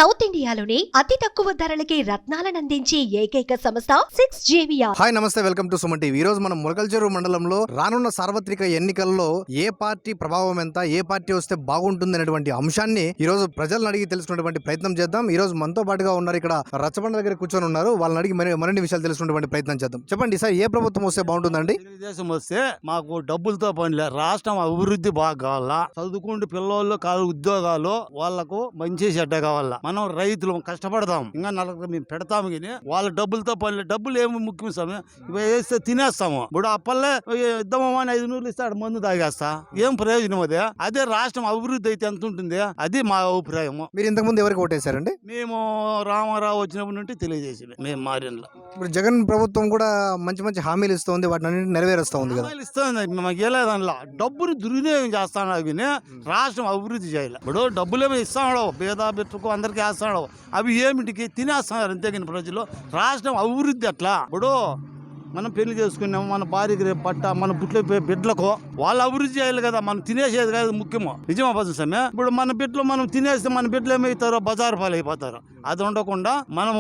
South ఇండియాలోని అతి తక్కువ ధరలకి రత్నాలను అందించే ఏకైక సంస్థ 6JVR. హాయ్ నమస్తే, వెల్కమ్ టు సుమన్ టీవీ. ఈ రోజు మనం ములకల్చెరు మండలంలో రానున్న సార్వత్రిక ఎన్నికల్లో ఏ పార్టీ ప్రభావం ఎంత, ఏ పార్టీ వస్తే బాగుంటుంది అనేటువంటి అంశాన్ని ఈ రోజు ప్రజలను అడిగి తెలుసుకునేటువంటి ప్రయత్నం చేద్దాం. ఈ రోజు మనతో పాటుగా ఉన్నారు, ఇక్కడ రచ్చబండ దగ్గర కూర్చొని ఉన్నారు. వాళ్ళని అడిగి మరిన్ని విషయాలు తెలుసుకునేటువంటి ప్రయత్నం చేద్దాం. చెప్పండి సార్, ఏ ప్రభుత్వం వస్తే బాగుంటుందండి? తెలుగుదేశం వస్తే మాకు డబ్బులతో పనిలే, రాష్ట్రం అభివృద్ధి బాగా కావాలా, చదువుకుంటే పిల్లలు ఉద్యోగాలు వాళ్ళకు మంచి చెడ్డ కావాలా. మనం రైతులు కష్టపడతాం, ఇంకా నలుగురు మేము పెడతాము, కానీ వాళ్ళ డబ్బులతో పనిలే. డబ్బులు ఏమి ముఖ్యం స్వామి, వేస్తే తినేస్తాము. ఇప్పుడు అప్పల్లే ఇద్దామా అని 500 ఇస్తాడు, మందు తాగేస్తా, ఏం ప్రయోజనం అది? అదే రాష్ట్రం అభివృద్ధి అయితే ఎంత ఉంటుంది, అది మా అభిప్రాయం. మీరు ఇంతకు ముందు ఎవరికి ఓటేశారండి? మేము రామారావు వచ్చినప్పటి నుండి తెలియజేసి మేము మారినలో. ఇప్పుడు జగన్ ప్రభుత్వం కూడా మంచి మంచి హామీలు ఇస్తుంది, వాటిని అన్నింటినీ నెరవేరుస్తూ ఉంది కదా. ఇస్తుంది, మాకు వెళ్ళేదానిలో డబ్బులు దుర్వినియోగం చేస్తాడు, కానీ రాష్ట్రం అభివృద్ధి చేయాలి. ఇప్పుడు డబ్బులేమో ఇస్తాడు, పేద బిడ్డకు అందరికీ వేస్తాడు, అవి ఏమిటికి తినేస్తున్నారు అంతేగాని ప్రజలు. రాష్ట్రం అభివృద్ధి అట్లా. ఇప్పుడు మనం పెళ్లి చేసుకున్నాము, మన భార్యకి రేపు పట్ట, మన బిడ్డలకు వాళ్ళు అభివృద్ధి చేయాలి కదా, మనం తినేసేది కాదు ముఖ్యమో. నిజమా పదసమే? ఇప్పుడు మన బిడ్డలు మనం తినేస్తే మన బిడ్డలు ఏమవుతారో బజారు పాలు అయిపోతారు. అది ఉండకుండా మనం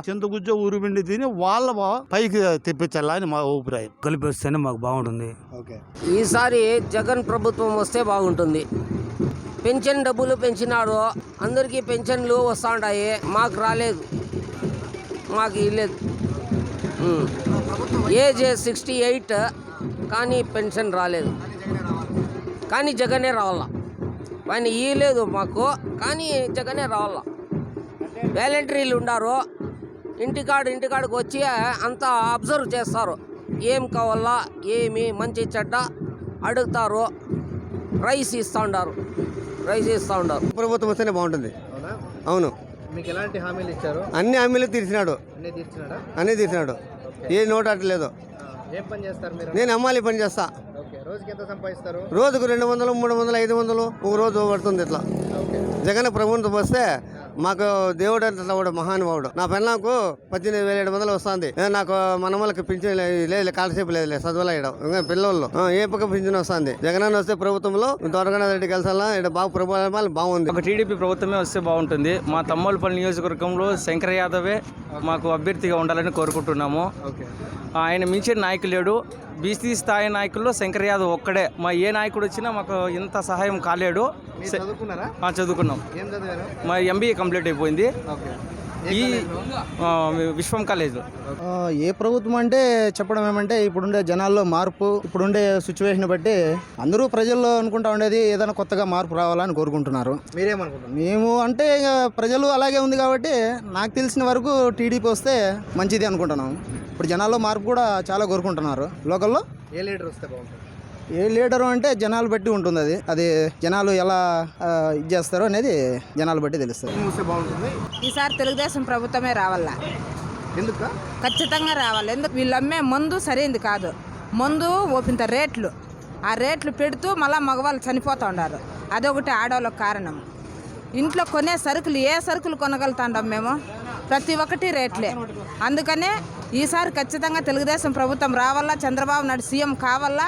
చింతగుజ్జో ఊరిపిండి తిని వాళ్ళ పైకి తెప్పించాలా అని మా అభిప్రాయం. కలిపి వస్తేనే మాకు బాగుంటుంది. ఈసారి జగన్ ప్రభుత్వం వస్తే బాగుంటుంది. పెన్షన్ డబ్బులు పెంచినాడు, అందరికీ పెన్షన్లు వస్తూ ఉంటాయి, మాకు రాలేదు, మాకు ఇవ్వలేదు. ఏజ్ 68 కానీ పెన్షన్ రాలేదు, కానీ జగనే రావాల. ఆయన ఇవ్వలేదు మాకు, కానీ జగనే రావాల. వాలంటీర్లు ఉండారు, ఇంటికాడికి వచ్చి అంతా అబ్జర్వ్ చేస్తారు, ఏం కావాలా ఏమి మంచి చెడ్డ అడుగుతారు. రైస్ ఇస్తూ ఉన్నారు. ప్రభుత్వం వస్తేనే బాగుంటుంది. అవును. మీకు ఎలాంటి హామీలు ఇచ్చారు? అన్ని హామీలు తీర్చినాడు. అన్నీ తీర్చినాడు. A note అట్లేదు. ఏం పని చేస్తారు మీరు? నేను అమ్మాలి పని చేస్తా. రోజుకి ఎంత సంపాదిస్తారు? రోజుకు 200, 300, 500 ఒక రోజు పడుతుంది. ఇట్లా జగన్ ప్రభుత్వం వస్తే మాకు దేవుడు అట్లా కూడా మహానుభావుడు. నా పెళ్ళకు 18,700 వస్తుంది. నాకు మనమలకి పింఛన్ లేదు, కాలసేపు లేదు, చదువులేయడం ఇంకా పిల్లలు ఏ పక్క పింఛన్ వస్తుంది. జగన్ వస్తే ప్రభుత్వంలో త్వరగా రెడ్డి కలిసాలా, ఇక్కడ బాగా ప్రభుత్వం బాగుంది. ఒక టీడీపీ ప్రభుత్వమే వస్తే బాగుంటుంది. మా తమ్మోలపల్లి నియోజకవర్గంలో శంకర్ యాదవే మాకు అభ్యర్థిగా ఉండాలని కోరుకుంటున్నాము. ఆయన మించిన నాయకులు లేడు. బీసీ స్థాయి నాయకుల్లో శంకర్ యాదవ్ ఒక్కడే. మా ఏ నాయకుడు వచ్చినా మాకు ఇంత సహాయం కాలేడు. చదువుకున్నాం, మా MBA కంప్లీట్ అయిపోయింది ఈ విశ్వం కాలేజ్. ఏ ప్రభుత్వం అంటే చెప్పడం ఏమంటే, ఇప్పుడుండే జనాల్లో మార్పు, ఇప్పుడుండే సిచ్యువేషన్ బట్టి అందరూ ప్రజల్లో అనుకుంటా ఉండేది ఏదైనా కొత్తగా మార్పు రావాలని కోరుకుంటున్నారు. మీరేమనుకుంటున్నారు? మేము అంటే ప్రజలు అలాగే ఉంది కాబట్టి నాకు తెలిసిన వరకు టీడీపీ వస్తే మంచిది అనుకుంటున్నాం. ఇప్పుడు జనాల్లో మార్పు కూడా చాలా కోరుకుంటున్నారు. లోకల్లో ఏ లీడర్ వస్తే బాగుంటుంది? ఏ లీడరు అంటే జనాలు బట్టి ఉంటుంది. అది జనాలు ఎలా ఇది చేస్తారో అనేది జనాలు బట్టి తెలుస్తుంది. ఈసారి తెలుగుదేశం ప్రభుత్వమే రావాలా. ఎందుకు? ఖచ్చితంగా రావాలి. ఎందుకు? వీళ్ళు అమ్మే మందు సరైనది కాదు. మందు ఓపింత రేట్లు, ఆ రేట్లు పెడుతూ మళ్ళీ మగవాళ్ళు చనిపోతూ ఉన్నారు. అదొకటి ఆడవాళ్ళకి కారణం. ఇంట్లో కొనే సరుకులు, ఏ సరుకులు కొనగలుగుతాం మేము? ప్రతి ఒక్కటి రేట్లే. అందుకనే ఈసారి ఖచ్చితంగా తెలుగుదేశం ప్రభుత్వం రావాలా, చంద్రబాబు నాయుడు సీఎం కావాలా.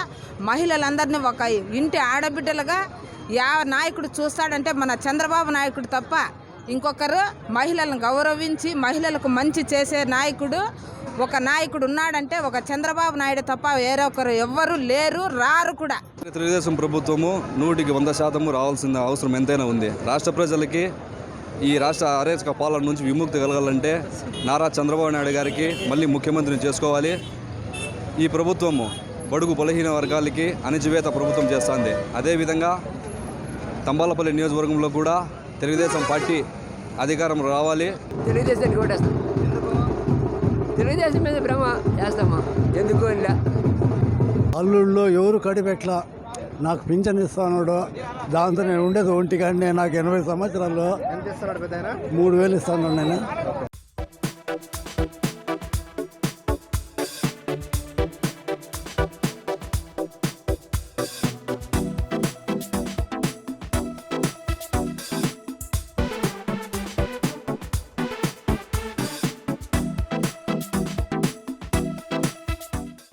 మహిళలందరినీ ఒక ఇంటి ఆడబిడ్డలుగా నాయకుడు చూస్తాడంటే మన చంద్రబాబు నాయకుడు తప్ప ఇంకొకరు మహిళలను గౌరవించి మహిళలకు మంచి చేసే నాయకుడు ఒక నాయకుడు ఉన్నాడంటే ఒక చంద్రబాబు నాయుడు తప్ప వేరొకరు ఎవ్వరూ లేరు, రారు కూడా. తెలుగుదేశం ప్రభుత్వము 100% రావాల్సిన అవసరం ఎంతైనా ఉంది. రాష్ట్ర ప్రజలకి ఈ రాష్ట్ర అరాచక పాలన నుంచి విముక్తి కలగాలంటే నారా చంద్రబాబు నాయుడు గారికి మళ్ళీ ముఖ్యమంత్రిని చేసుకోవాలి. ఈ ప్రభుత్వము బడుగు బలహీన వర్గాలకి అణచివేత ప్రభుత్వం చేస్తుంది. అదేవిధంగా తంబాలపల్లి నియోజకవర్గంలో కూడా తెలుగుదేశం పార్టీ అధికారం రావాలి. తెలుగుదేశానికి ఓటేస్తాం. తెలుగుదేశం మీద భ్రమ చేస్తామా? ఎందుకు అల్లుళ్ళు ఎవరు కడిపెట్ల, నాకు పింఛన్ ఇస్తాడు. దాంతో నేను ఉండేది ఒంటిగానే. నాకు 80 సంవత్సరాలు ఎంత ఇస్తున్నాడు? 3,000 ఇస్తాను నేను.